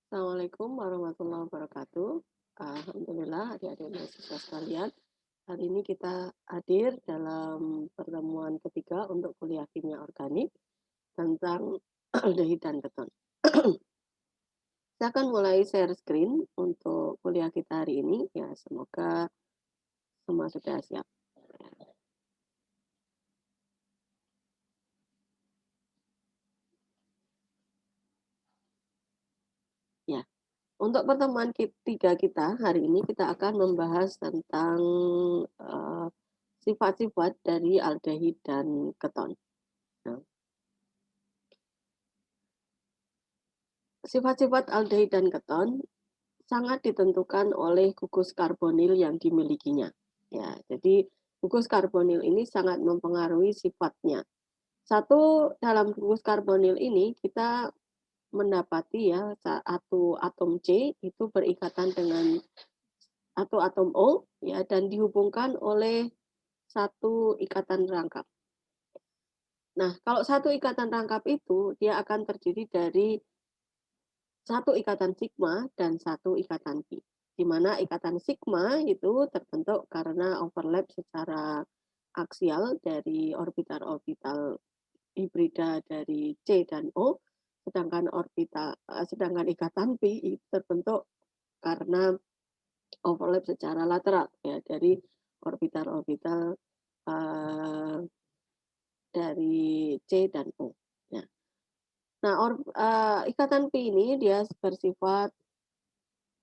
Assalamualaikum warahmatullahi wabarakatuh. Alhamdulillah adik-adik mahasiswa sekalian, hari ini kita hadir dalam pertemuan ketiga untuk kuliah kimia organik tentang aldehyid dan keton. Saya akan mulai share screen untuk kuliah kita hari ini. Ya, semoga semua sudah siap. Ya, untuk pertemuan ketiga kita hari ini kita akan membahas tentang eh, sifat-sifat dari aldehyid dan keton. Nah, sifat-sifat aldehyid dan keton sangat ditentukan oleh gugus karbonil yang dimilikinya. Ya, jadi gugus karbonil ini sangat mempengaruhi sifatnya. Satu, dalam gugus karbonil ini kita mendapati ya satu atom C itu berikatan dengan satu atom O ya dan dihubungkan oleh satu ikatan rangkap. Nah, kalau satu ikatan rangkap itu dia akan terdiri dari satu ikatan sigma dan satu ikatan pi. Di mana ikatan sigma itu terbentuk karena overlap secara aksial dari orbital-orbital hibrida dari C dan O, sedangkan ikatan pi itu terbentuk karena overlap secara lateral ya dari orbital-orbital uh, dari C dan O. Ya. Nah, ikatan pi ini dia bersifat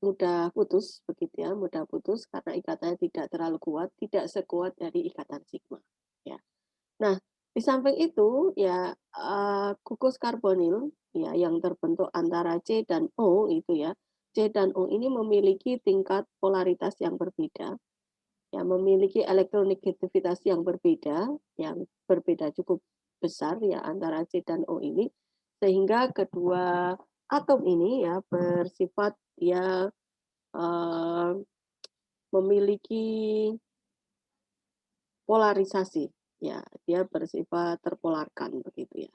mudah putus begitu ya, mudah putus karena ikatannya tidak terlalu kuat, tidak sekuat dari ikatan sigma. Ya. Nah, di samping itu ya gugus karbonil ya yang terbentuk antara C dan O itu ya. C dan O ini memiliki tingkat polaritas yang berbeda, ya memiliki elektronegativitas yang berbeda cukup besar ya antara C dan O ini, sehingga kedua atom ini ya bersifat ya eh, memiliki polarisasi, ya dia bersifat terpolarkan begitu ya.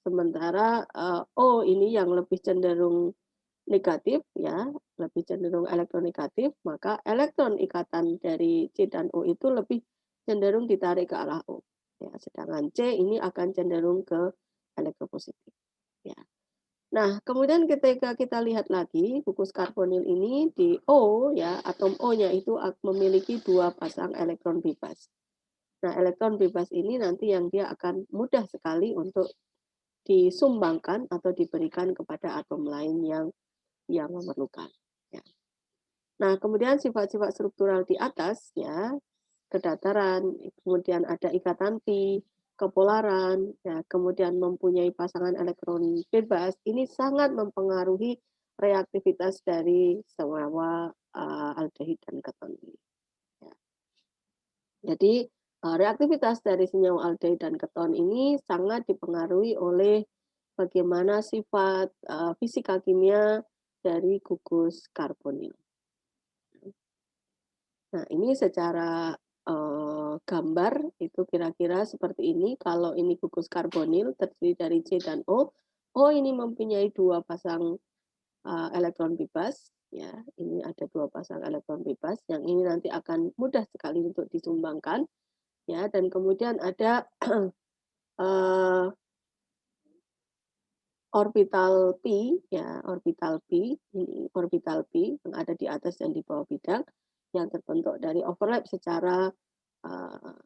Sementara O ini yang lebih cenderung negatif ya, lebih cenderung elektronegatif, maka elektron ikatan dari C dan O itu lebih cenderung ditarik ke arah O. Ya, sedangkan C ini akan cenderung ke elektropositif. Ya. Nah, kemudian ketika kita lihat lagi gugus karbonil ini di O ya, atom O-nya itu memiliki dua pasang elektron bebas. Nah, elektron bebas ini nanti yang dia akan mudah sekali untuk disumbangkan atau diberikan kepada atom lain yang memerlukan. Ya. Nah, kemudian sifat-sifat struktural di atas ya, kedataran, kemudian ada ikatan pi, kepolaran, ya, kemudian mempunyai pasangan elektron bebas, ini sangat mempengaruhi reaktivitas dari senyawa aldehyid dan keton ini. Ya. Jadi reaktivitas dari senyawa aldehyid dan keton ini sangat dipengaruhi oleh bagaimana sifat fisika kimia dari gugus karbonil. Nah, ini secara gambar itu kira-kira seperti ini. Kalau ini gugus karbonil terdiri dari C dan O. O ini mempunyai dua pasang elektron bebas. Ya, ini ada dua pasang elektron bebas. Yang ini nanti akan mudah sekali untuk disumbangkan. Ya, dan kemudian ada uh, orbital pi, ya orbital pi, ini orbital pi yang ada di atas dan di bawah bidang yang terbentuk dari overlap secara uh,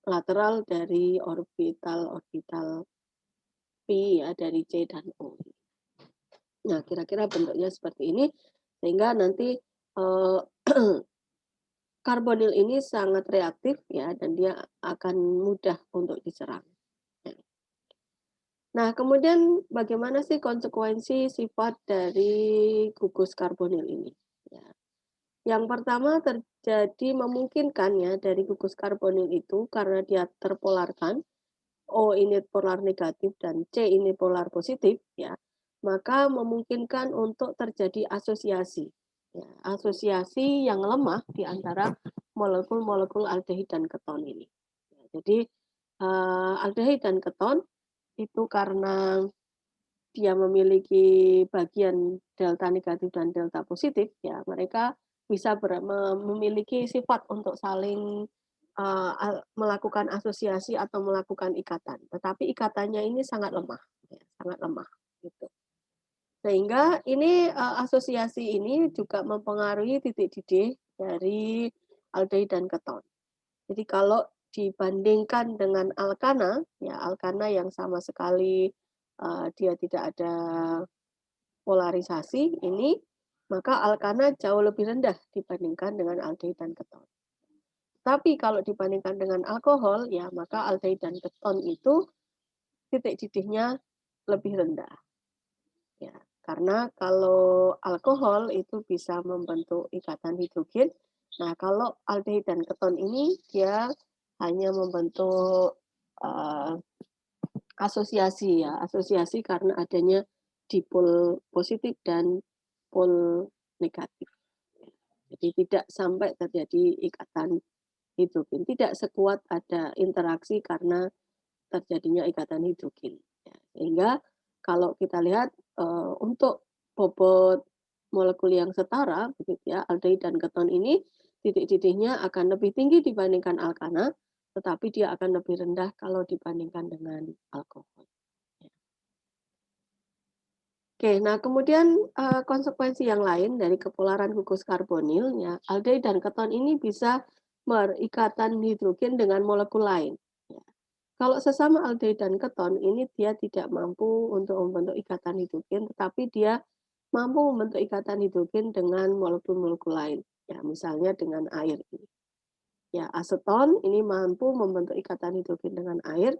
lateral dari orbital-orbital pi ya dari C dan O. Nah, kira-kira bentuknya seperti ini sehingga nanti uh, karbonil ini sangat reaktif ya dan dia akan mudah untuk diserang. Nah, kemudian bagaimana sih konsekuensi sifat dari gugus karbonil ini? Ya. Yang pertama terjadi memungkinkan ya dari gugus karbonil itu karena dia terpolarkan, O ini polar negatif dan C ini polar positif ya, maka memungkinkan untuk terjadi asosiasi. Ya, asosiasi yang lemah di antara molekul-molekul aldehyid dan keton ini. Ya, jadi aldehyid dan keton itu karena dia memiliki bagian delta negatif dan delta positif, ya mereka bisa memiliki sifat untuk saling melakukan asosiasi atau melakukan ikatan. Tetapi ikatannya ini sangat lemah, ya, sangat lemah gitu. Sehingga ini asosiasi ini juga mempengaruhi titik didih dari aldehid dan keton. Jadi kalau dibandingkan dengan alkana, ya alkana yang sama sekali dia tidak ada polarisasi ini, maka alkana jauh lebih rendah dibandingkan dengan aldehid dan keton. Tapi kalau dibandingkan dengan alkohol, ya maka aldehid dan keton itu titik didihnya lebih rendah. Ya, karena kalau alkohol itu bisa membentuk ikatan hidrogen. Nah, kalau aldehid dan keton ini dia hanya membentuk uh, asosiasi ya, asosiasi karena adanya dipol positif dan pol negatif. Jadi tidak sampai terjadi ikatan hidrogen, tidak sekuat ada interaksi karena terjadinya ikatan hidrogen. Ya, sehingga kalau kita lihat untuk bobot molekul yang setara, begitu ya, aldehid dan keton ini titik didihnya akan lebih tinggi dibandingkan alkana, tetapi dia akan lebih rendah kalau dibandingkan dengan alkohol. Ya. Oke, nah kemudian konsekuensi yang lain dari kepolaran gugus karbonil, ya, aldehid dan keton ini bisa berikatan hidrogen dengan molekul lain. Ya. Kalau sesama aldehid dan keton ini dia tidak mampu untuk membentuk ikatan hidrogen, tetapi dia mampu membentuk ikatan hidrogen dengan molekul-molekul lain. Ya, misalnya dengan air ini. Ya, aseton ini mampu membentuk ikatan hidrogen dengan air.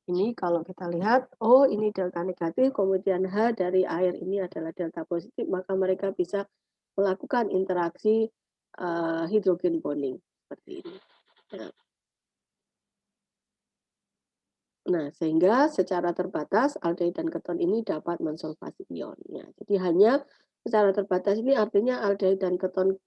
Ini kalau kita lihat, oh ini delta negatif, kemudian H dari air ini adalah delta positif, maka mereka bisa melakukan interaksi hidrogen bonding seperti ini. Nah, Nah, sehingga secara terbatas aldehid dan keton ini dapat mensolvasi ion. Ya, jadi hanya secara terbatas ini artinya aldehid dan keton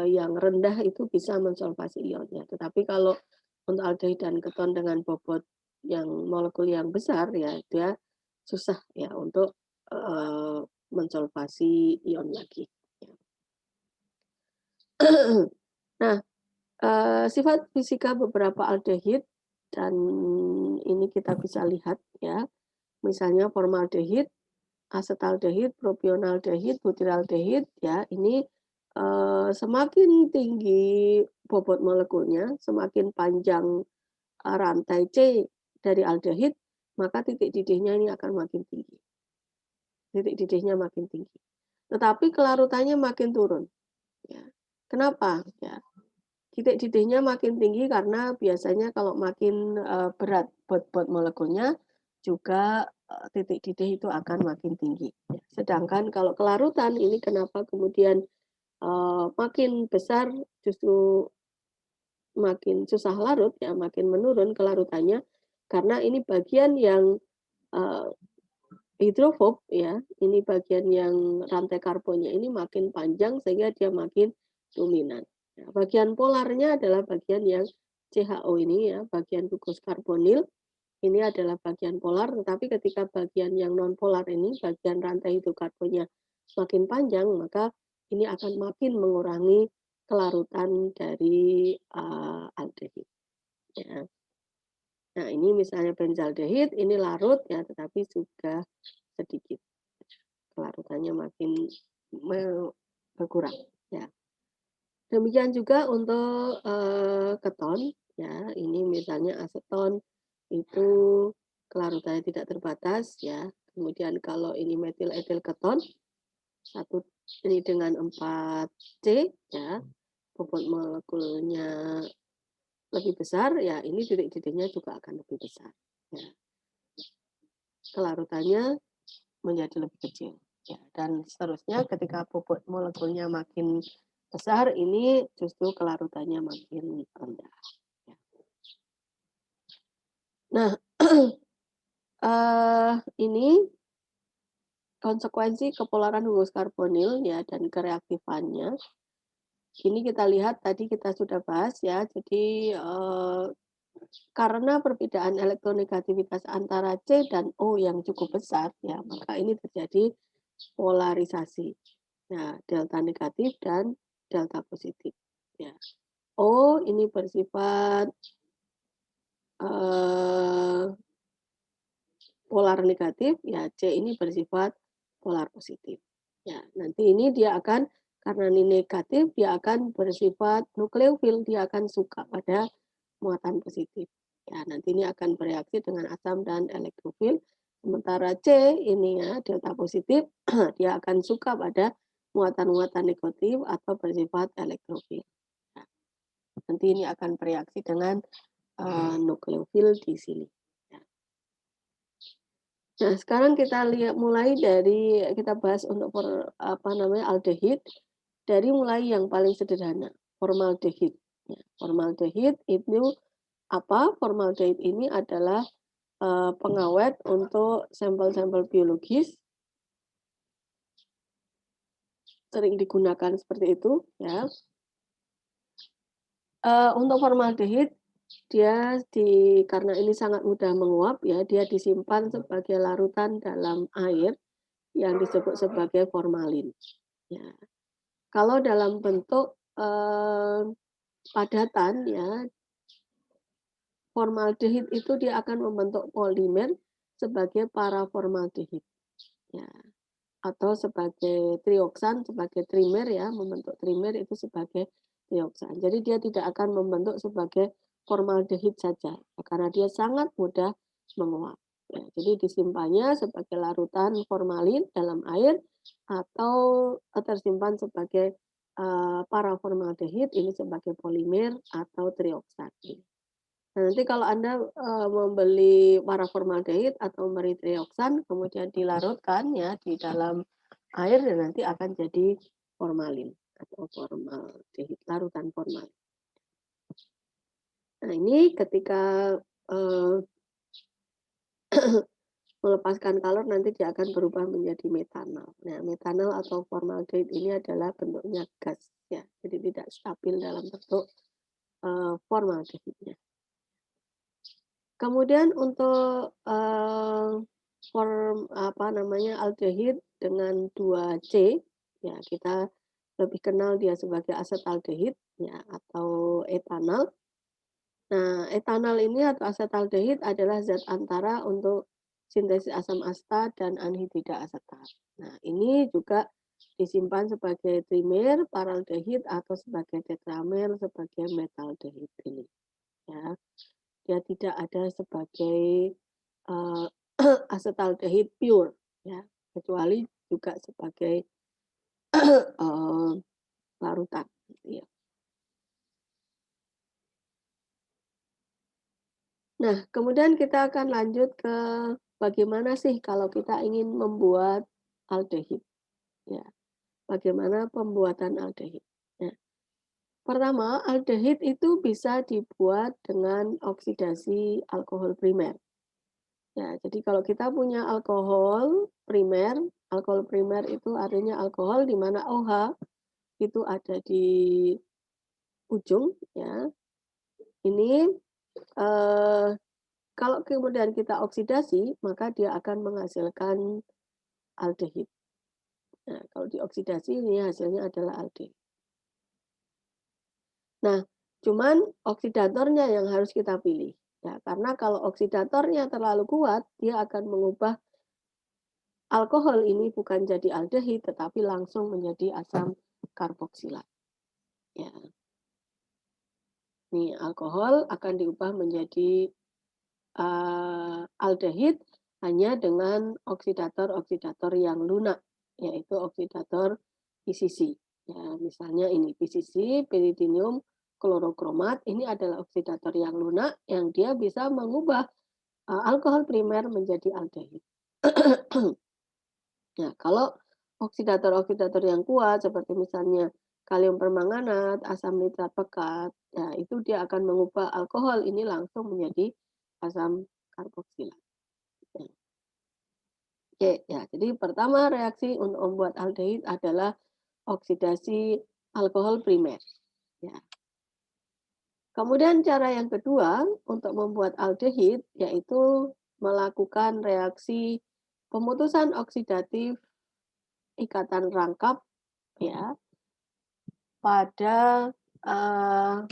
yang rendah itu bisa mensolvasi ion. Ya. Tetapi kalau untuk aldehid dan keton dengan bobot yang molekul yang besar, ya dia susah ya untuk mensolvasi ion lagi. Ya. Nah, sifat fisika beberapa aldehid dan ini kita bisa lihat ya. Misalnya formaldehid, asetaldehid, propionaldehid, butyraldehid ya, ini semakin tinggi bobot molekulnya, semakin panjang rantai C dari aldehid, maka titik didihnya ini akan makin tinggi. Titik didihnya makin tinggi. Tetapi kelarutannya makin turun. Ya. Kenapa? Ya, titik didihnya makin tinggi karena biasanya kalau makin berat bobot molekulnya juga titik didih itu akan makin tinggi. Sedangkan kalau kelarutan ini kenapa kemudian makin besar justru makin susah larut ya, makin menurun kelarutannya karena ini bagian yang hidrofob ya, ini bagian yang rantai karbonnya ini makin panjang sehingga dia makin dominan. Nah, bagian polarnya adalah bagian yang CHO ini ya, bagian gugus karbonil ini adalah bagian polar, tetapi ketika bagian yang non polar ini, bagian rantai hidrokarbonnya semakin panjang, maka ini akan makin mengurangi kelarutan dari aldehid. Ya. Nah, ini misalnya benzaldehid, ini larut ya, tetapi sudah sedikit kelarutannya makin berkurang. Ya. Demikian juga untuk keton, ya, ini misalnya aseton itu kelarutannya tidak terbatas, ya. Kemudian kalau ini metil etil keton, satu ini dengan 4C, ya, bobot molekulnya lebih besar, ya ini titik didihnya juga akan lebih besar. Ya. Kelarutannya menjadi lebih kecil. Ya, dan seterusnya ketika bobot molekulnya makin besar, ini justru kelarutannya makin rendah. Ya. Nah, ini konsekuensi kepolaran gugus karbonil ya dan kereaktifannya. Ini kita lihat tadi kita sudah bahas ya. Jadi karena perbedaan elektronegativitas antara C dan O yang cukup besar, ya, maka ini terjadi polarisasi. Nah, delta negatif dan delta positif. Ya. O ini bersifat polar negatif, ya C ini bersifat polar positif. Ya, nanti ini dia akan karena ini negatif, dia akan bersifat nukleofil, dia akan suka pada muatan positif. Ya, nanti ini akan bereaksi dengan asam dan elektrofil. Sementara C ini ya delta positif, dia akan suka pada muatan-muatan negatif atau bersifat elektrofil. Ya, nanti ini akan bereaksi dengan nukleofil di sini. Ya. Nah, sekarang kita lihat mulai dari kita bahas untuk aldehid dari mulai yang paling sederhana, formaldehid. Ya, formaldehid itu apa? Formaldehid ini adalah pengawet untuk sampel-sampel biologis, sering digunakan seperti itu, ya. Untuk formaldehid dia karena ini sangat mudah menguap, ya, dia disimpan sebagai larutan dalam air yang disebut sebagai formalin. Ya. Kalau dalam bentuk padatan, ya, formaldehid itu dia akan membentuk polimer sebagai paraformaldehid. Ya. Atau sebagai trioksan, sebagai trimer, ya, membentuk trimer itu sebagai trioksan. Jadi dia tidak akan membentuk sebagai formaldehid saja, karena dia sangat mudah menguap. Ya, jadi disimpannya sebagai larutan formalin dalam air atau tersimpan sebagai paraformaldehid ini sebagai polimer atau trioksan. Nah, nanti kalau Anda membeli paraformaldehid atau memberi trioksan, kemudian dilarutkan ya di dalam air, dan nanti akan jadi formalin atau formaldehid, larutan formalin. Nah, ini ketika melepaskan kalor nanti dia akan berubah menjadi metanol. Nah, metanol atau formaldehid ini adalah bentuknya gas, ya, jadi tidak stabil dalam bentuk formaldehidnya. Kemudian untuk aldehid dengan 2C, ya kita lebih kenal dia sebagai asetaldehid, ya, atau etanol. Nah, etanol ini atau asetaldehid adalah zat antara untuk sintesis asam astat dan anhidrida asetat. Nah, ini juga disimpan sebagai trimer, paraldehid atau sebagai tetramer sebagai metaldehid ini. Ya. Dia tidak ada sebagai asetaldehid pure, ya, kecuali juga sebagai larutan, ya. Nah, kemudian kita akan lanjut ke bagaimana sih kalau kita ingin membuat aldehid, ya. Bagaimana pembuatan aldehid? Nah, pertama, aldehid itu bisa dibuat dengan oksidasi alkohol primer. Ya, jadi kalau kita punya alkohol primer itu artinya alkohol di mana OH itu ada di ujung, ya. Ini kalau kemudian kita oksidasi, maka dia akan menghasilkan aldehid. Nah, kalau dioksidasi ini hasilnya adalah aldehid. Nah, cuman oksidatornya yang harus kita pilih. Ya, karena kalau oksidatornya terlalu kuat, dia akan mengubah alkohol ini bukan jadi aldehid, tetapi langsung menjadi asam karboksilat. Ya. Ini alkohol akan diubah menjadi aldehid hanya dengan oksidator-oksidator yang lunak, yaitu oksidator PCC. Ya, misalnya ini PCC, piridinium klorokromat, ini adalah oksidator yang lunak yang dia bisa mengubah alkohol primer menjadi aldehid. Nah, kalau oksidator-oksidator yang kuat seperti misalnya kalium permanganat, asam nitrat pekat, ya itu dia akan mengubah alkohol ini langsung menjadi asam karboksilat. Ya. Oke, ya. Jadi pertama reaksi untuk membuat aldehid adalah oksidasi alkohol primer. Ya. Kemudian cara yang kedua untuk membuat aldehid yaitu melakukan reaksi pemutusan oksidatif ikatan rangkap ya pada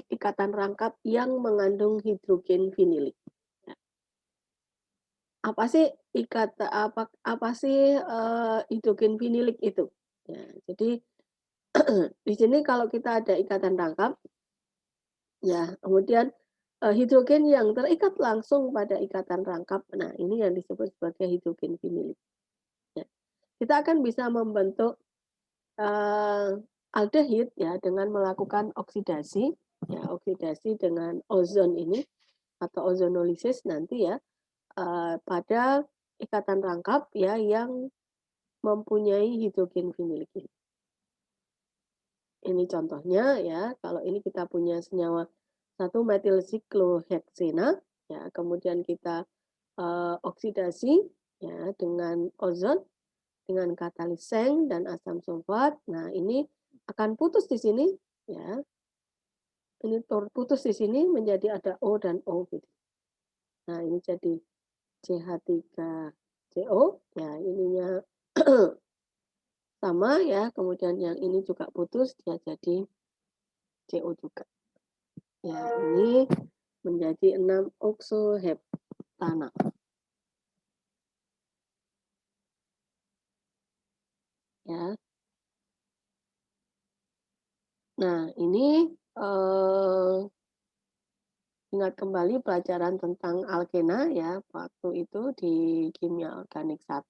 ikatan rangkap yang mengandung hidrogen vinilik. Ya. Apa sih apa sih hidrogen vinilik itu? Ya, jadi di sini kalau kita ada ikatan rangkap, ya kemudian hidrogen yang terikat langsung pada ikatan rangkap, nah ini yang disebut sebagai hidrogen vinilik. Ya. Kita akan bisa membentuk aldehid ya dengan melakukan oksidasi, ya oksidasi dengan ozon ini atau ozonolisis nanti ya pada ikatan rangkap ya yang mempunyai hidrogen vinilik ini. Ini contohnya ya, kalau ini kita punya senyawa 1 metil sikloheksena ya, kemudian kita oksidasi ya dengan ozon, dengan katalis seng dan asam sulfat. Nah, ini akan putus di sini ya. Ini putus di sini menjadi ada O dan O gitu. Nah, ini jadi CH3CO ya ininya sama ya, kemudian yang ini juga putus dia jadi CO juga. Ya, ini menjadi 6 oksoheptana. Ya. Nah, ini ingat kembali pelajaran tentang alkena ya, waktu itu di kimia organik 1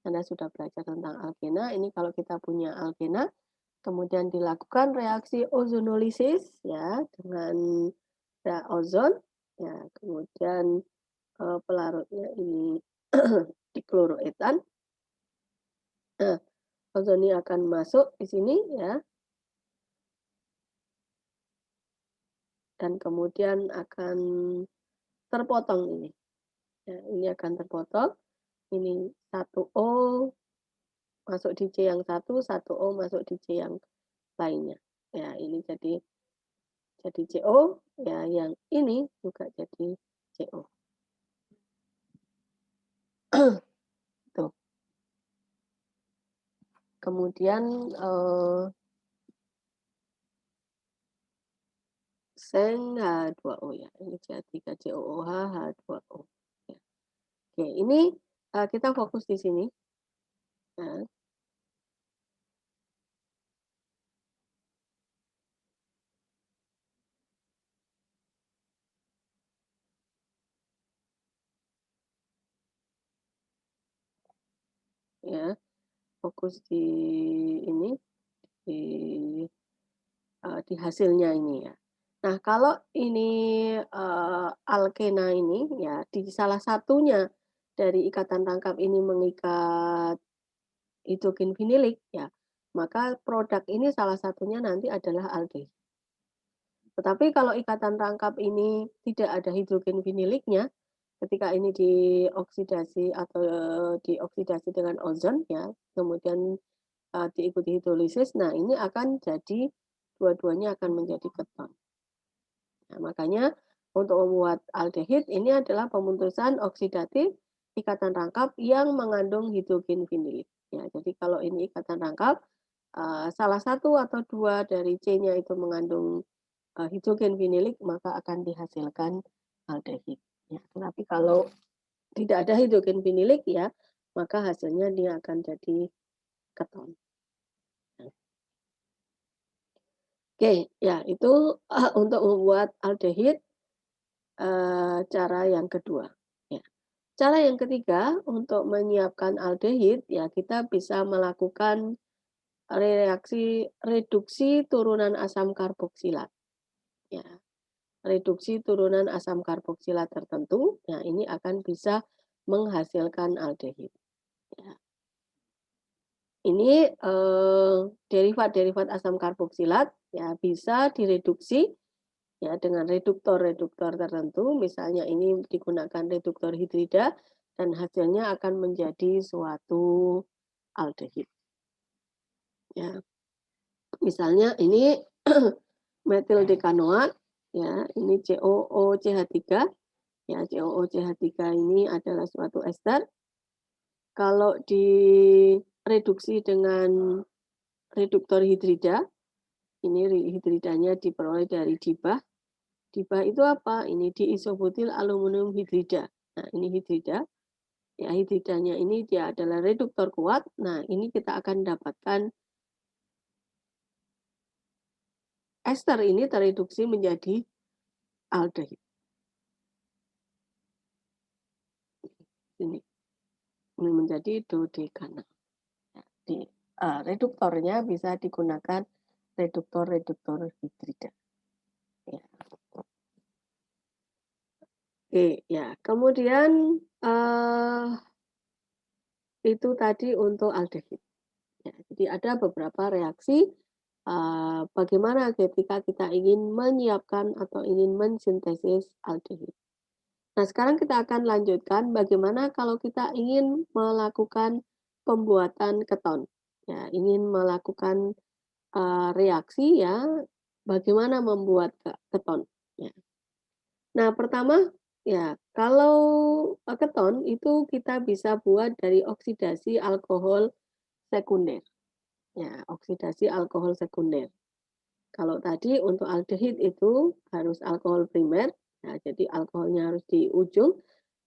Anda sudah belajar tentang alkena. Ini kalau kita punya alkena, kemudian dilakukan reaksi ozonolisis ya dengan ozon, ya kemudian pelarutnya ini dikloroetan. Nah, ozon ini akan masuk di sini ya, dan kemudian akan terpotong ini. Ya, ini akan terpotong. Ini 1O masuk di C yang satu, 1O masuk di C yang lainnya. Ya, ini jadi CO, ya yang ini juga jadi CO. Tuh. Kemudian seng H2O ya. Ini CH3COOH H2O. Ya. Oke, ini kita fokus di sini. Nah, ya, fokus di ini di di hasilnya ini ya. Nah, kalau ini alkena ini ya di salah satunya dari ikatan tangkap ini mengikat hidrogen vinilik ya, maka produk ini salah satunya nanti adalah aldehid. Tetapi kalau ikatan tangkap ini tidak ada hidrogen viniliknya, ketika ini dioksidasi atau dioksidasi dengan ozon ya, kemudian diikuti hidrolisis, nah ini akan jadi dua-duanya akan menjadi keton. Nah, makanya untuk membuat aldehid ini adalah pemutusan oksidatif ikatan rangkap yang mengandung hidrogen vinilik. Ya, jadi kalau ini ikatan rangkap, salah satu atau dua dari C-nya itu mengandung hidrogen vinilik, maka akan dihasilkan aldehid. Ya, tetapi kalau tidak ada hidrogen vinilik ya, maka hasilnya dia akan jadi keton. Oke, ya itu untuk membuat aldehid cara yang kedua. Ya. Cara yang ketiga untuk menyiapkan aldehid ya kita bisa melakukan reaksi reduksi turunan asam karboksilat. Ya, reduksi turunan asam karboksilat tertentu. Nah, ini akan bisa menghasilkan aldehid. Ya. Ini derivat-derivat asam karboksilat ya bisa direduksi ya dengan reduktor-reduktor tertentu, misalnya ini digunakan reduktor hidrida dan hasilnya akan menjadi suatu aldehid. Ya. Misalnya ini metil dekanoat ya, ini COOCH3, ya, COOCH3 ini adalah suatu ester. Kalau direduksi dengan reduktor hidrida, ini hidridanya diperoleh dari dibah. Dibah itu apa? Ini diisobutil aluminium hidrida. Nah, ini hidrida. Ya, hidridanya ini dia adalah reduktor kuat. Nah, ini kita akan dapatkan ester ini tereduksi menjadi aldehid. Ini menjadi dodekana. Ya, reduktornya bisa digunakan reduktor hidrida. Ya. Oke, ya. Kemudian itu tadi untuk aldehid. Ya, jadi ada beberapa reaksi bagaimana ketika kita ingin menyiapkan atau ingin mensintesis aldehid. Nah, sekarang kita akan lanjutkan bagaimana kalau kita ingin melakukan pembuatan keton. Ya, ingin melakukan reaksi ya, bagaimana membuat keton. Ya. Nah, pertama ya, kalau keton itu kita bisa buat dari oksidasi alkohol sekunder. Ya, oksidasi alkohol sekunder. Kalau tadi untuk aldehid itu harus alkohol primer, ya, jadi alkoholnya harus di ujung.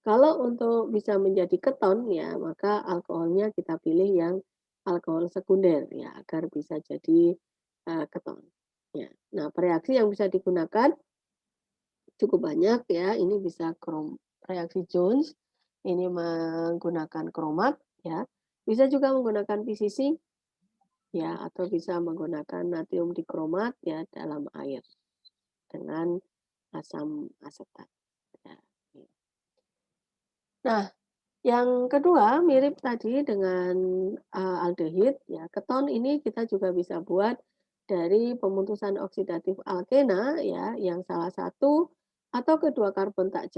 Kalau untuk bisa menjadi keton ya, maka alkoholnya kita pilih yang alkohol sekunder ya, agar bisa jadi keton. Ya. Nah, reaksi yang bisa digunakan cukup banyak ya. Ini bisa reaksi Jones, ini menggunakan kromat ya. Bisa juga menggunakan PCC ya, atau bisa menggunakan natrium dikromat ya dalam air dengan asam asetat. Ya. Nah, yang kedua mirip tadi dengan aldehid ya, keton ini kita juga bisa buat dari pemutusan oksidatif alkena ya, yang salah satu atau kedua karbon tak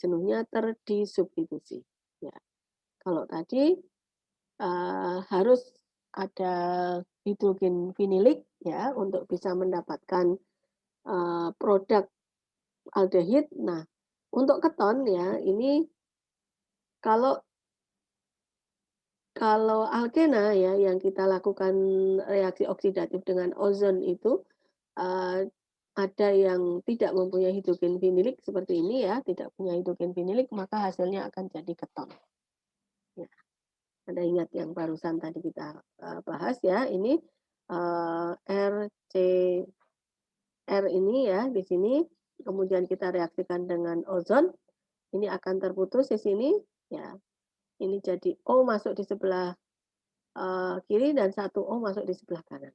jenuhnya terdisubstitusi. Ya, kalau tadi harus ada hidrogen vinilik ya untuk bisa mendapatkan produk aldehid. Nah, untuk keton ya ini kalau alkena ya yang kita lakukan reaksi oksidatif dengan ozon itu ada yang tidak mempunyai hidrogen vinilik seperti ini ya, tidak punya hidrogen vinilik, maka hasilnya akan jadi keton. Ya. Anda ingat yang barusan tadi kita bahas ya, ini RCR ini ya di sini, kemudian kita reaksikan dengan ozon, ini akan terputus di sini, ya. Ini jadi O masuk di sebelah kiri dan satu O masuk di sebelah kanan.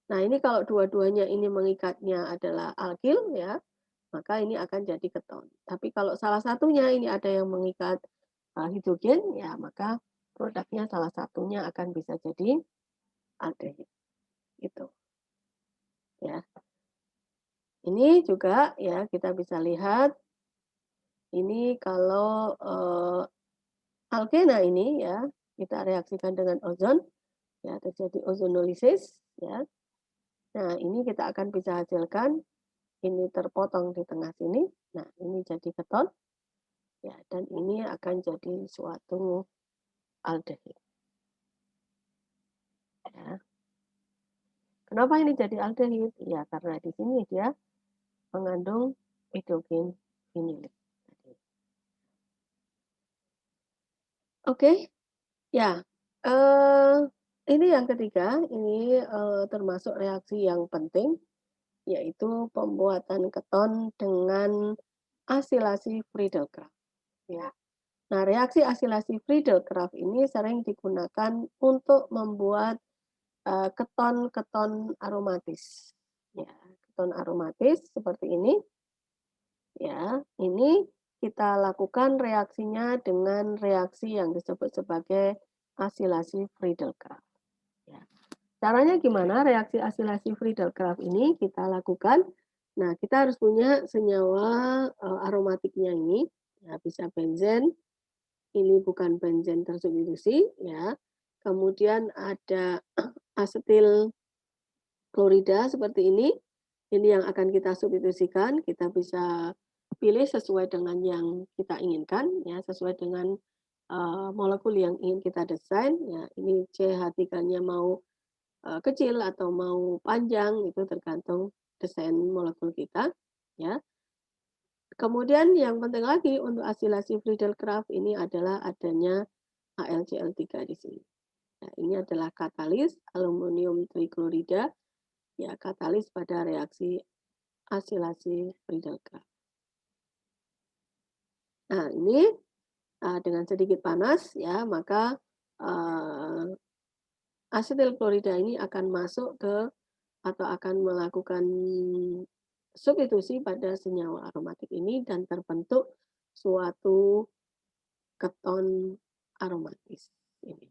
Nah, ini kalau dua-duanya ini mengikatnya adalah alkil ya, maka ini akan jadi keton. Tapi kalau salah satunya ini ada yang mengikat hidrogen ya, maka produknya salah satunya akan bisa jadi aldehid. Gitu. Ya. Ini juga ya kita bisa lihat ini kalau alkena ini ya, kita reaksikan dengan ozon ya, terjadi ozonolisis ya. Nah, ini kita akan bisa hasilkan ini terpotong di tengah sini. Nah, ini jadi keton. Ya, dan ini akan jadi suatu aldehid. Ya. Kenapa ini jadi aldehid? Ya, karena di sini dia mengandung hidrogen vinilik. Oke, ya. Ini yang ketiga, ini termasuk reaksi yang penting, yaitu pembuatan keton dengan asilasi Friedel-Crafts. Ya. Nah, reaksi asilasi Friedel-Crafts ini sering digunakan untuk membuat keton-keton aromatis. Ya, keton aromatis seperti ini. Ya, ini kita lakukan reaksinya dengan reaksi yang disebut sebagai asilasi Friedel-Crafts. Ya. Caranya gimana reaksi asilasi Friedel-Crafts ini kita lakukan? Nah, kita harus punya senyawa aromatiknya ini. Ya, bisa benzen, ini bukan benzen tersubstitusi ya. Kemudian ada asetil klorida seperti ini Ini yang akan kita substitusikan, kita bisa pilih sesuai dengan yang kita inginkan, ya, sesuai dengan, molekul yang ingin kita desain, ya, ini CH3-nya mau, kecil atau mau panjang, itu tergantung desain molekul kita, ya. Kemudian yang penting lagi untuk asilasi Friedel-Crafts ini adalah adanya HLCl3 di sini. Nah, ini adalah katalis aluminium triklorida, ya, katalis pada reaksi asilasi Friedel-Crafts. Nah, ini dengan sedikit panas, ya, maka asetil klorida ini akan masuk ke atau akan melakukan substitusi pada senyawa aromatik ini dan terbentuk suatu keton aromatis ini.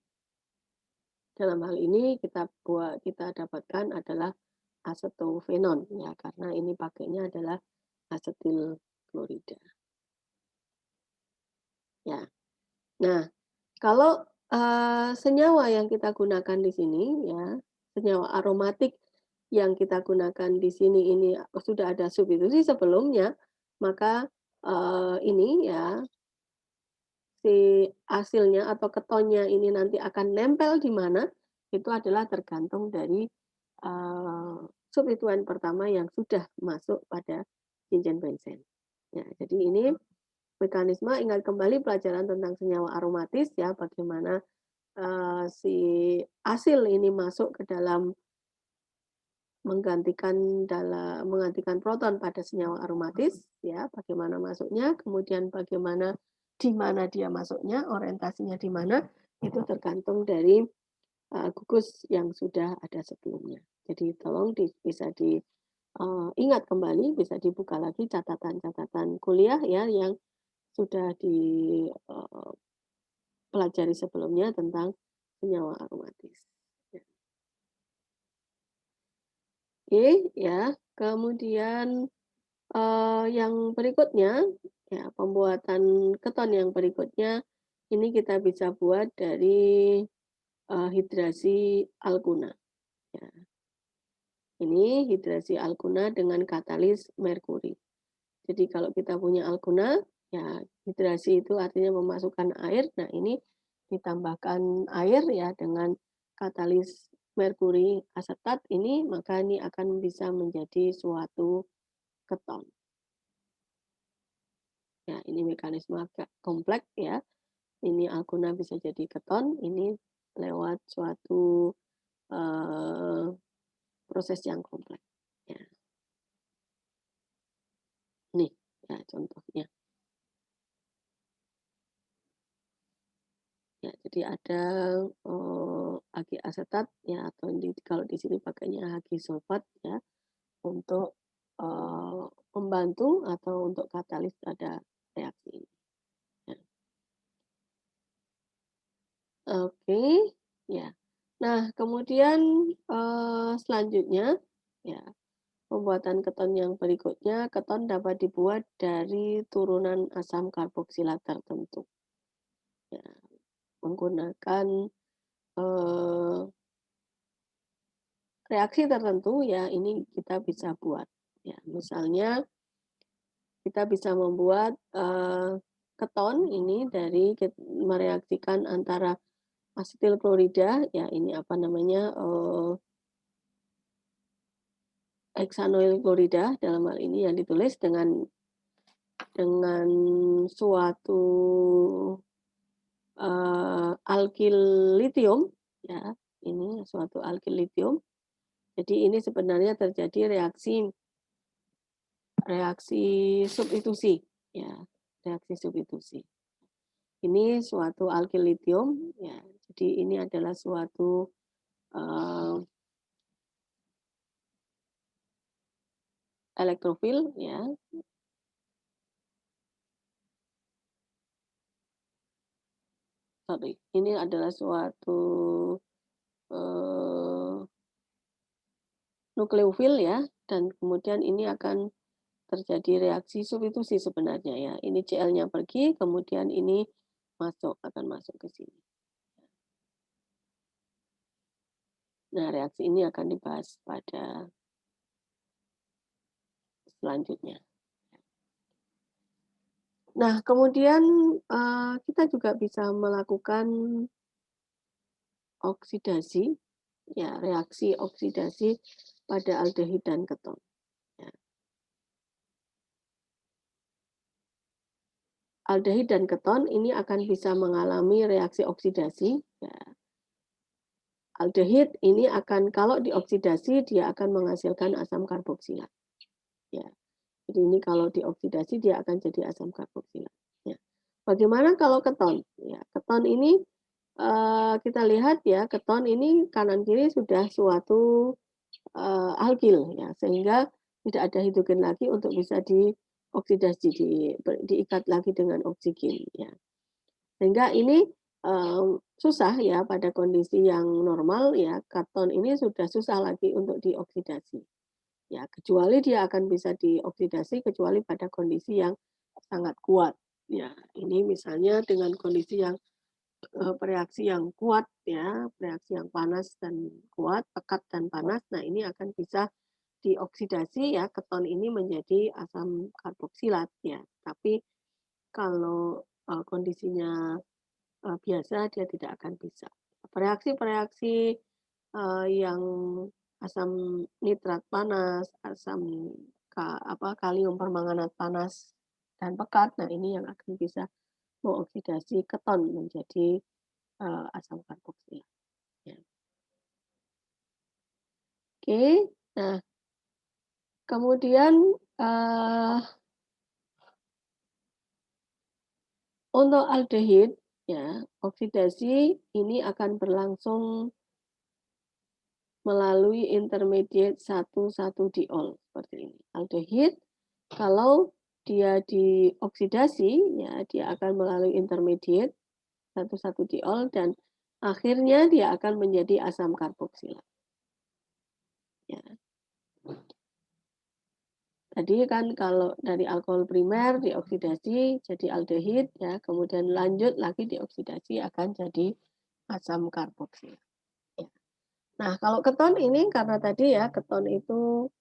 Dalam hal ini kita dapatkan adalah asetofenon, ya, karena ini pakainya adalah asetil klorida. Ya. Nah, kalau, senyawa yang kita gunakan di sini, ya, senyawa aromatik yang kita gunakan di sini ini sudah ada substitusi sebelumnya, maka, ini ya, si hasilnya atau ketonnya ini nanti akan nempel di mana, itu adalah tergantung dari, substituen pertama yang sudah masuk pada cincin benzen. Ya, jadi ini mekanisme, ingat kembali pelajaran tentang senyawa aromatis, ya, bagaimana si asil ini masuk ke dalam menggantikan proton pada senyawa aromatis, ya, bagaimana masuknya, kemudian bagaimana di mana dia masuknya, orientasinya di mana, itu tergantung dari gugus yang sudah ada sebelumnya. Jadi tolong bisa diingat kembali, bisa dibuka lagi catatan-catatan kuliah, ya, yang sudah dipelajari sebelumnya tentang senyawa aromatis. Ya. Oke, ya. Kemudian, yang berikutnya, ya, pembuatan keton yang berikutnya, ini kita bisa buat dari, hidrasi alkuna, ya. Ini hidrasi alkuna dengan katalis merkuri. Jadi kalau kita punya alkuna, ya, hidrasi itu artinya memasukkan air. Nah, ini ditambahkan air, ya, dengan katalis merkuri asetat ini, maka ini akan bisa menjadi suatu keton. Ya, ini mekanisme agak kompleks, ya. Ini alkuna bisa jadi keton, ini lewat suatu proses yang kompleks. Ya. Nih, ya, contohnya. Ya, jadi ada Ag asetat, ya, atau kalau di sini pakainya Ag sulfat, ya, untuk membantu atau untuk katalis pada reaksi ini. Ya. Oke, ya. Nah, kemudian selanjutnya, ya, pembuatan keton yang berikutnya, keton dapat dibuat dari turunan asam karboksilat tertentu. Ya, menggunakan eh, reaksi tertentu, ya, ini kita bisa buat. Ya, misalnya kita bisa membuat keton ini dari mereaksikan antara asetil klorida, ya, ini apa namanya, heksanoil klorida dalam hal ini yang ditulis dengan suatu alkil litium, ya, ini suatu alkil litium. Jadi ini sebenarnya terjadi reaksi substitusi, ya, reaksi substitusi. Ini suatu alkil litium, ya. Jadi ini adalah suatu elektrofil, ya. Sorry, ini adalah suatu nukleofil, ya, dan kemudian ini akan terjadi reaksi substitusi sebenarnya, ya. Ini Cl-nya pergi, kemudian ini akan masuk ke sini. Nah, reaksi ini akan dibahas pada selanjutnya. Nah, kemudian, kita juga bisa melakukan oksidasi, ya, reaksi oksidasi pada aldehid dan keton, ya. Aldehid dan keton ini akan bisa mengalami reaksi oksidasi, ya. Aldehid ini akan kalau dioksidasi dia akan menghasilkan asam karboksilat, ya. Jadi ini kalau dioksidasi dia akan jadi asam karboksilat, ya. Bagaimana kalau keton? Ya, keton ini, kita lihat ya, keton ini kanan kiri sudah suatu, alkil ya, sehingga tidak ada hidrogen lagi untuk bisa dioksidasi, diikat lagi dengan oksigen, ya. Sehingga ini, susah ya pada kondisi yang normal ya, keton ini sudah susah lagi untuk dioksidasi. Ya, kecuali dia akan bisa dioksidasi kecuali pada kondisi yang sangat kuat. Ya, ini misalnya dengan kondisi yang, bereaksi yang kuat ya, bereaksi yang panas dan kuat, pekat dan panas. Nah, ini akan bisa dioksidasi ya, keton ini menjadi asam karboksilat ya. Tapi kalau, kondisinya, biasa dia tidak akan bisa. Reaksi-reaksi, yang asam nitrat panas, asam kalium permanganat panas dan pekat, nah ini yang akan bisa mengoksidasi keton menjadi, asam karboksilat, ya. Oke, nah kemudian, eee, untuk aldehid ya, oksidasi ini akan berlangsung melalui intermediate 1,1-diol seperti ini. Aldehid kalau dia dioksidasi ya dia akan melalui intermediate 1,1-diol dan akhirnya dia akan menjadi asam karboksilat, ya. Tadi kan kalau dari alkohol primer dioksidasi jadi aldehid ya, kemudian lanjut lagi dioksidasi akan jadi asam karboksilat, ya. Nah, kalau keton ini karena tadi ya, keton itu,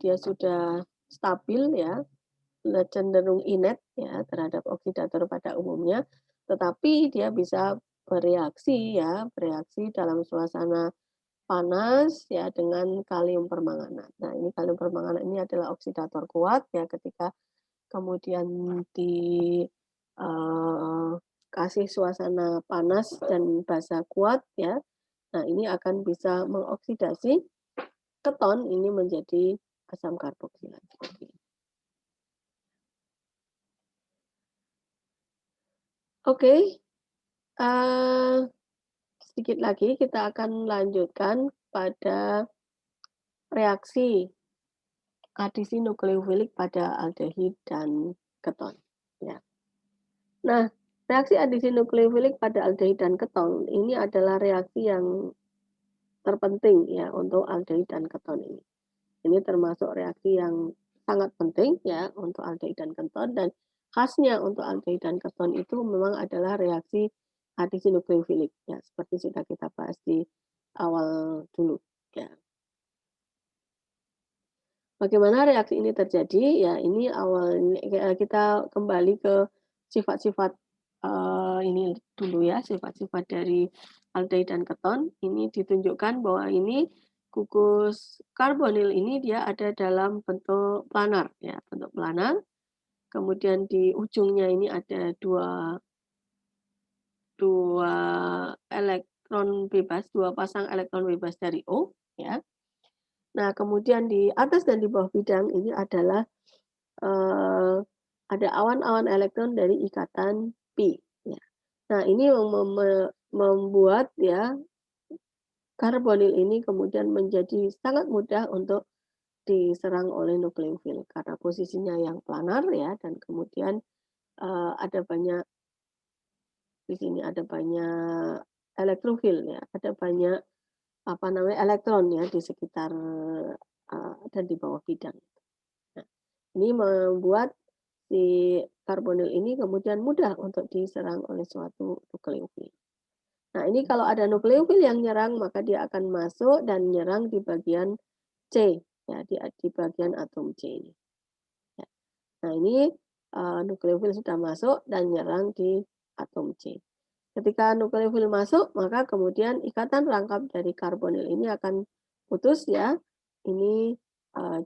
dia sudah stabil ya, cenderung inet ya terhadap oksidator pada umumnya, tetapi dia bisa bereaksi ya, bereaksi dalam suasana panas ya dengan kalium permanganat. Nah, ini kalium permanganat ini adalah oksidator kuat ya ketika kemudian di, eee, kasih suasana panas dan basa kuat ya. Nah, ini akan bisa mengoksidasi keton ini menjadi asam karboksilat seperti ini. Oke, eee, sedikit lagi kita akan lanjutkan pada reaksi adisi nukleofilik pada aldehid dan keton, ya. Nah, reaksi adisi nukleofilik pada aldehid dan keton ini adalah reaksi yang terpenting ya untuk aldehid dan keton ini. Ini termasuk reaksi yang sangat penting ya untuk aldehid dan keton dan khasnya untuk aldehid dan keton itu memang adalah reaksi adisi nukleofilik ya, seperti sudah kita bahas di awal dulu, ya. Bagaimana reaksi ini terjadi? Ya ini awalnya kita kembali ke sifat-sifat, ini dulu ya, sifat-sifat dari aldehid dan keton. Ini ditunjukkan bahwa ini gugus karbonil ini dia ada dalam bentuk planar ya, bentuk planar. Kemudian di ujungnya ini ada dua dua elektron bebas, 2 pasang elektron bebas dari O ya. Nah, kemudian di atas dan di bawah bidang ini adalah ada awan-awan elektron dari ikatan pi, ya. Nah, ini yang membuat ya, karbonil ini kemudian menjadi sangat mudah untuk diserang oleh nukleofil karena posisinya yang planar ya, dan kemudian, ada banyak di sini ada banyak elektrofil ya, ada banyak, apa namanya, elektron ya di sekitar, dan di bawah bidang. Nah, ini membuat si karbonil ini kemudian mudah untuk diserang oleh suatu nukleofil. Nah, ini kalau ada nukleofil yang nyerang, maka dia akan masuk dan nyerang di bagian C, ya, di bagian atom C ini. Nah ini, nukleofil sudah masuk dan nyerang di atom C. Ketika nukleofil masuk, maka kemudian ikatan rangkap dari karbonil ini akan putus ya. Ini, eee,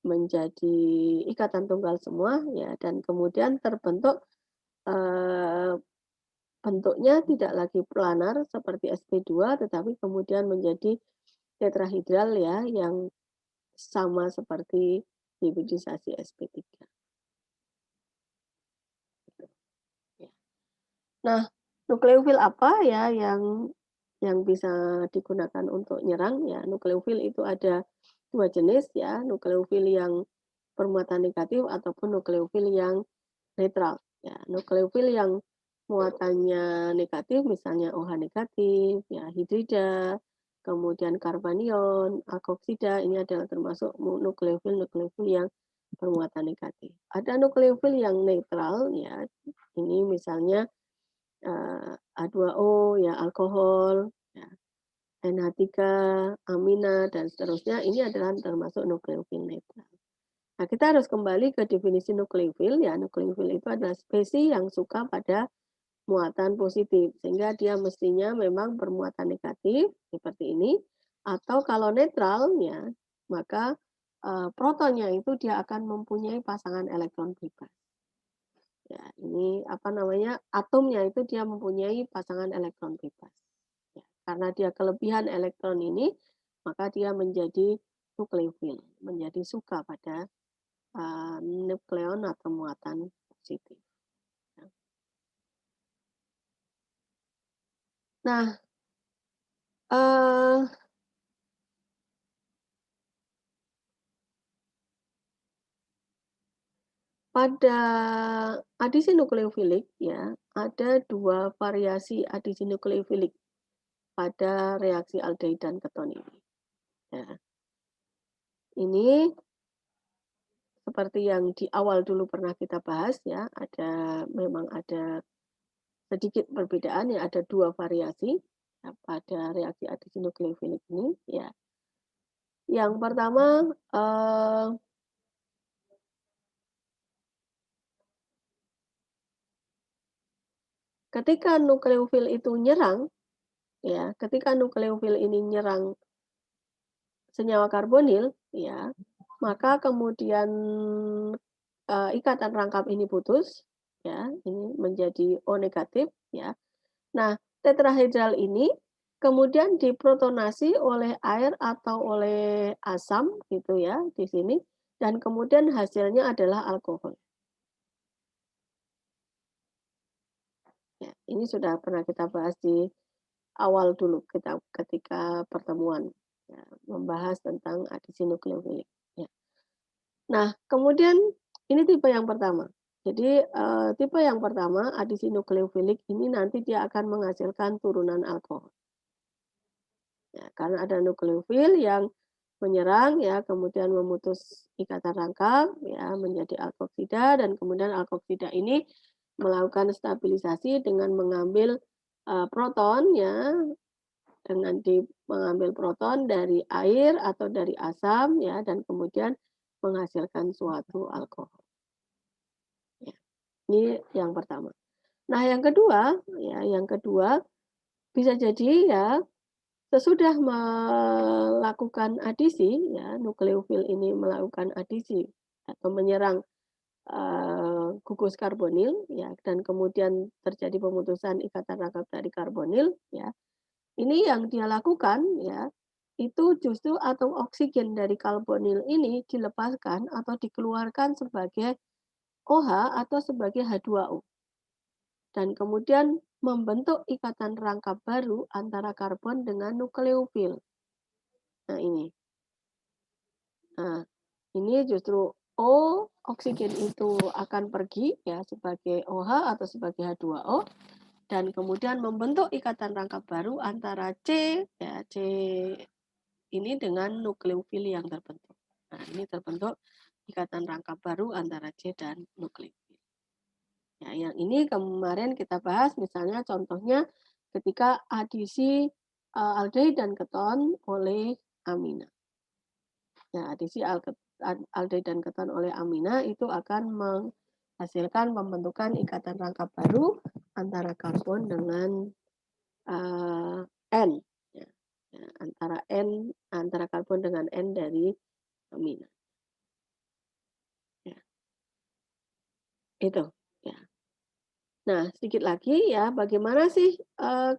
menjadi ikatan tunggal semua ya, dan kemudian terbentuk, eee, bentuknya tidak lagi planar seperti sp2 tetapi kemudian menjadi tetrahedral ya, yang sama seperti hibridisasi sp3. Ya. Nah, nukleofil apa ya yang bisa digunakan untuk nyerang ya? Nukleofil itu ada 2 jenis ya, nukleofil yang bermuatan negatif ataupun nukleofil yang netral ya. Nukleofil yang muatannya negatif misalnya OH negatif, ya hidrida, kemudian karbanion, alkoksida ini adalah termasuk nukleofil-nukleofil yang bermuatan negatif. Ada nukleofil yang netral ya, ini misalnya H2O ya alkohol, ya, NH3, amina dan seterusnya ini adalah termasuk nukleofil netral. Nah, kita harus kembali ke definisi nukleofil ya. Nukleofil itu adalah spesies yang suka pada muatan positif sehingga dia mestinya memang bermuatan negatif seperti ini atau kalau netral ya maka protonnya itu dia akan mempunyai pasangan elektron bebas. Ya, ini apa namanya, atomnya itu dia mempunyai pasangan elektron bebas. Ya, karena dia kelebihan elektron ini, maka dia menjadi nukleofil, menjadi suka pada nukleon atau muatan positif. Ya. Nah, eh, pada adisi nukleofilik ya, ada dua variasi adisi nukleofilik pada reaksi aldehid dan keton ini. Ya. Ini seperti yang di awal dulu pernah kita bahas ya, memang ada sedikit perbedaan ya, ada dua variasi ya, pada reaksi adisi nukleofilik ini ya. Yang pertama ketika nukleofil itu nyerang ya, ketika nukleofil ini nyerang senyawa karbonil ya, maka kemudian ikatan rangkap ini putus ya, ini menjadi O negatif ya. Nah, tetrahedral ini kemudian diprotonasi oleh air atau oleh asam gitu ya di sini dan kemudian hasilnya adalah alkohol. Ya, ini sudah pernah kita bahas di awal dulu kita ketika pertemuan ya, membahas tentang adisi nukleofilik. Ya. Nah, kemudian ini tipe yang pertama. Jadi tipe yang pertama adisi nukleofilik ini nanti dia akan menghasilkan turunan alkohol. Ya, karena ada nukleofil yang menyerang ya, kemudian memutus ikatan rangkap ya menjadi alkoksida dan kemudian alkoksida ini melakukan stabilisasi dengan mengambil proton ya, dengan mengambil proton dari air atau dari asam ya dan kemudian menghasilkan suatu alkohol. Ya, ini yang pertama. Nah, yang kedua bisa jadi ya sesudah melakukan adisi ya, nukleofil ini melakukan adisi atau menyerang, gugus karbonil ya, dan kemudian terjadi pemutusan ikatan rangkap dari karbonil ya. Ini yang dia lakukan ya, itu justru atom oksigen dari karbonil ini dilepaskan atau dikeluarkan sebagai OH atau sebagai H2O. Dan kemudian membentuk ikatan rangkap baru antara karbon dengan nukleofil. Nah ini. Nah, ini justru O oksigen itu akan pergi ya sebagai OH atau sebagai H2O dan kemudian membentuk ikatan rangkap baru antara C ya C ini dengan nukleofil yang terbentuk. Nah, ini terbentuk ikatan rangkap baru antara C dan nukleofil. Ya, yang ini kemarin kita bahas misalnya contohnya ketika adisi aldehid dan keton oleh amina. Ya, adisi aldehid dan keton oleh amina itu akan menghasilkan pembentukan ikatan rangkap baru antara karbon dengan N, ya, ya, antara karbon dengan N dari amina. Ya, itu. Ya. Nah, sedikit lagi ya, bagaimana sih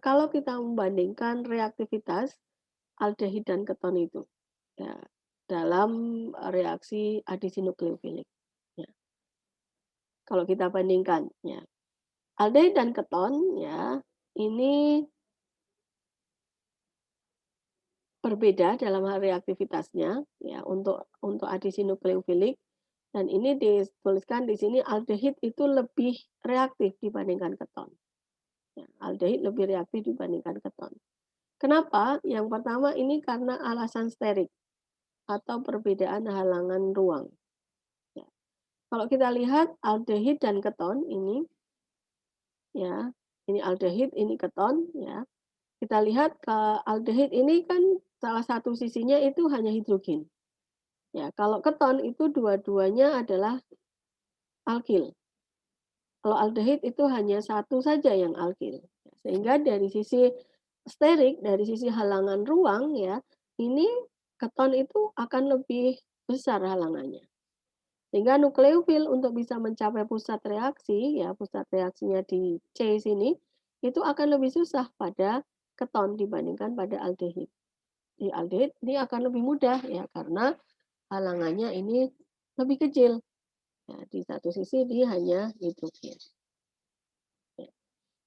kalau kita membandingkan reaktivitas aldehid dan keton itu ya, dalam reaksi adisi nukleofilik. Ya. Kalau kita bandingkan, ya, aldehid dan keton ya ini berbeda dalam hal reaktivitasnya ya untuk adisi nukleofilik dan ini dituliskan di sini aldehid itu lebih reaktif dibandingkan keton. Ya, aldehid lebih reaktif dibandingkan keton. Kenapa? Yang pertama ini karena alasan sterik atau perbedaan halangan ruang. Ya. Kalau kita lihat aldehid dan keton ini, ya, ini aldehid, ini keton, ya. Kita lihat ke aldehid ini kan salah satu sisinya itu hanya hidrogen. Ya, kalau keton itu dua-duanya adalah alkil. Kalau aldehid itu hanya satu saja yang alkil. Sehingga dari sisi sterik, dari sisi halangan ruang ya, ini keton itu akan lebih besar halangannya. Sehingga nukleofil untuk bisa mencapai pusat reaksi, ya pusat reaksinya di C sini, itu akan lebih susah pada keton dibandingkan pada aldehid. Di aldehid ini akan lebih mudah ya karena halangannya ini lebih kecil. Ya, di satu sisi dia hanya hidrogen. Ya.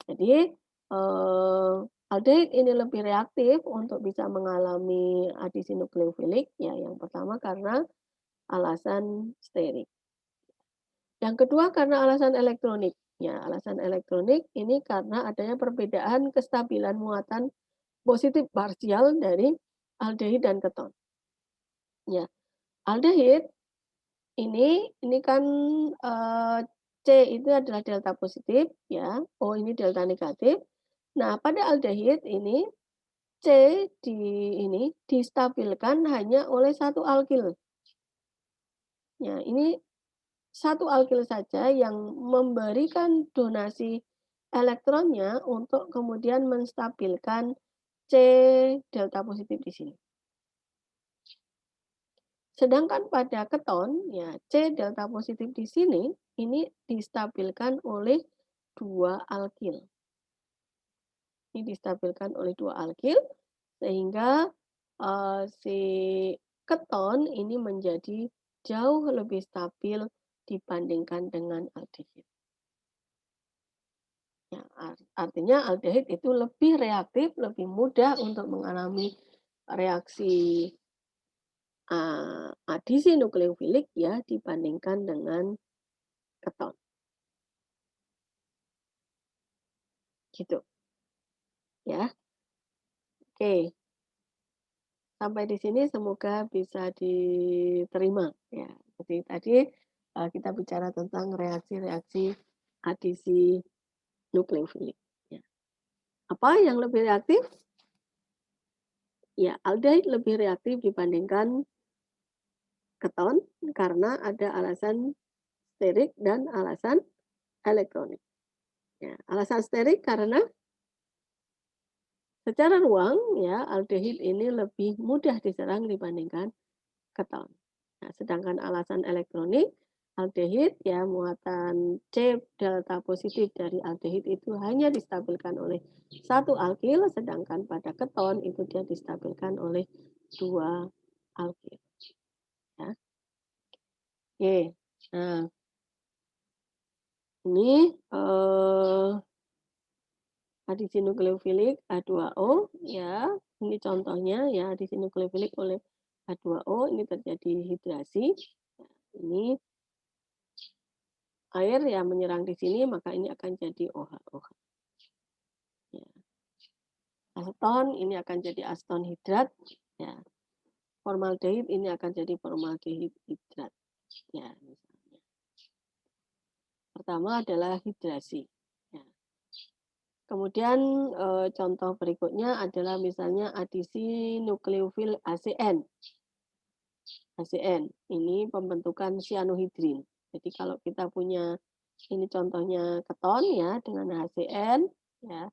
Jadi aldehid ini lebih reaktif untuk bisa mengalami adisi nukleofilik ya yang pertama karena alasan sterik. Yang kedua karena alasan elektronik. Ya, alasan elektronik ini karena adanya perbedaan kestabilan muatan positif parsial dari aldehid dan keton. Ya, aldehid ini kan C itu adalah delta positif ya, O ini delta negatif. Nah, pada aldehid ini C ini distabilkan hanya oleh satu alkil. Ya, ini satu alkil saja yang memberikan donasi elektronnya untuk kemudian menstabilkan C delta positif di sini. Sedangkan pada keton, ya C delta positif di sini ini distabilkan oleh dua alkil. Ini distabilkan oleh dua alkil sehingga si keton ini menjadi jauh lebih stabil dibandingkan dengan aldehid. Ya, artinya aldehid itu lebih reaktif, lebih mudah untuk mengalami reaksi adisi nukleofilik ya dibandingkan dengan keton. Gitu ya. Oke, sampai di sini semoga bisa diterima ya. Jadi tadi kita bicara tentang reaksi-reaksi adisi nukleofilik ya. Apa yang lebih reaktif? Ya, aldehid lebih reaktif dibandingkan keton karena ada alasan sterik dan alasan elektronik. Ya, alasan sterik karena secara ruang ya aldehid ini lebih mudah diserang dibandingkan keton. Nah, sedangkan alasan elektronik aldehid ya muatan C delta positif dari aldehid itu hanya distabilkan oleh satu alkil sedangkan pada keton itu dia distabilkan oleh dua alkil. Ya. Oke. Nah, ini adisi nukleofilik H2O ya. Ini contohnya ya adisi nukleofilik oleh H2O ini terjadi hidrasi. Nah, ini air yang menyerang di sini maka ini akan jadi OH. Ya. Aseton ini akan jadi aseton hidrat. Ya. Formaldehid ini akan jadi formaldehid hidrat. Ya, misalnya. Pertama adalah hidrasi. Ya. Kemudian contoh berikutnya adalah misalnya adisi nukleofil ACN. HCN. Ini pembentukan cyanohidrin. Jadi kalau kita punya ini contohnya keton ya dengan HCN ya.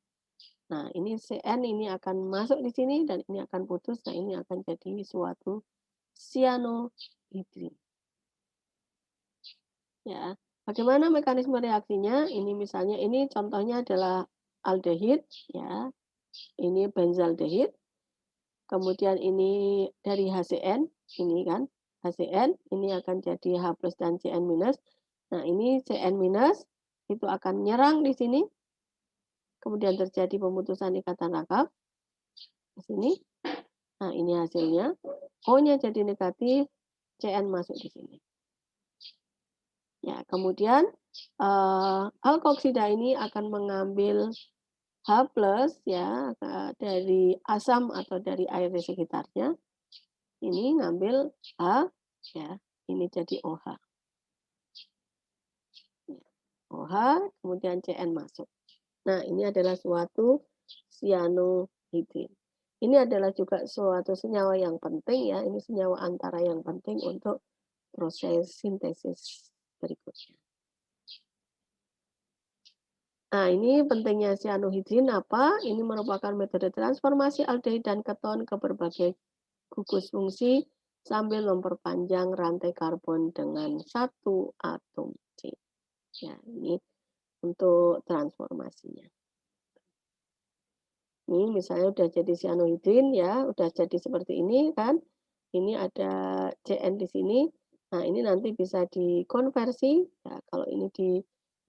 Nah, ini CN ini akan masuk di sini dan ini akan putus. Nah, ini akan jadi suatu cyanohidrin. Ya. Bagaimana mekanisme reaksinya? Ini misalnya ini contohnya adalah aldehid ya. Ini benzaldehid. Kemudian ini dari HCN, ini kan HCN, ini akan jadi H plus dan Cn minus. Nah, ini Cn minus itu akan nyerang di sini, kemudian terjadi pemutusan ikatan rakap di sini. Nah, ini hasilnya. O-nya jadi negatif, Cn masuk di sini. Ya, kemudian alkoksida ini akan mengambil H plus ya dari asam atau dari air di sekitarnya. Ini ngambil H ya, ini jadi OH. OH kemudian Cn masuk. Nah, ini adalah suatu cyanohidrin. Ini adalah juga suatu senyawa yang penting ya, ini senyawa antara yang penting untuk proses sintesis berikutnya. Nah, ini pentingnya cyanohidrin apa? Ini merupakan metode transformasi aldehid dan keton ke berbagai gugus fungsi sambil memperpanjang rantai karbon dengan satu atom C. Ya, ini untuk transformasinya. Ini misalnya udah jadi cyanohidrin ya, udah jadi seperti ini kan. Ini ada Cn di sini. Nah, ini nanti bisa dikonversi. Ya, kalau ini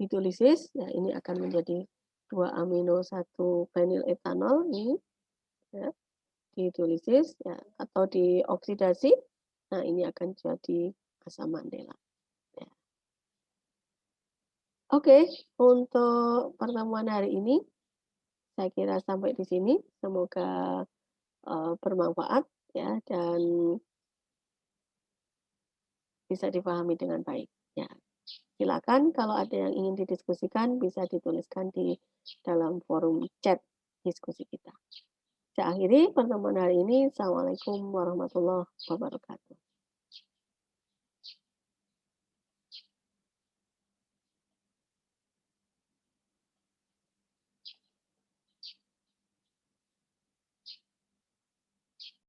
hidrolisis, ya ini akan menjadi 2 amino 1 fenyl etanol ini ya, dihidrolisis ya atau dioksidasi. Nah, ini akan jadi asam mandela. Ya. Oke, untuk pertemuan hari ini saya kira sampai di sini. Semoga bermanfaat ya dan bisa dipahami dengan baik. Ya, silakan kalau ada yang ingin didiskusikan bisa dituliskan di dalam forum chat diskusi kita. Saya akhiri pertemuan hari ini. Assalamualaikum warahmatullahi wabarakatuh.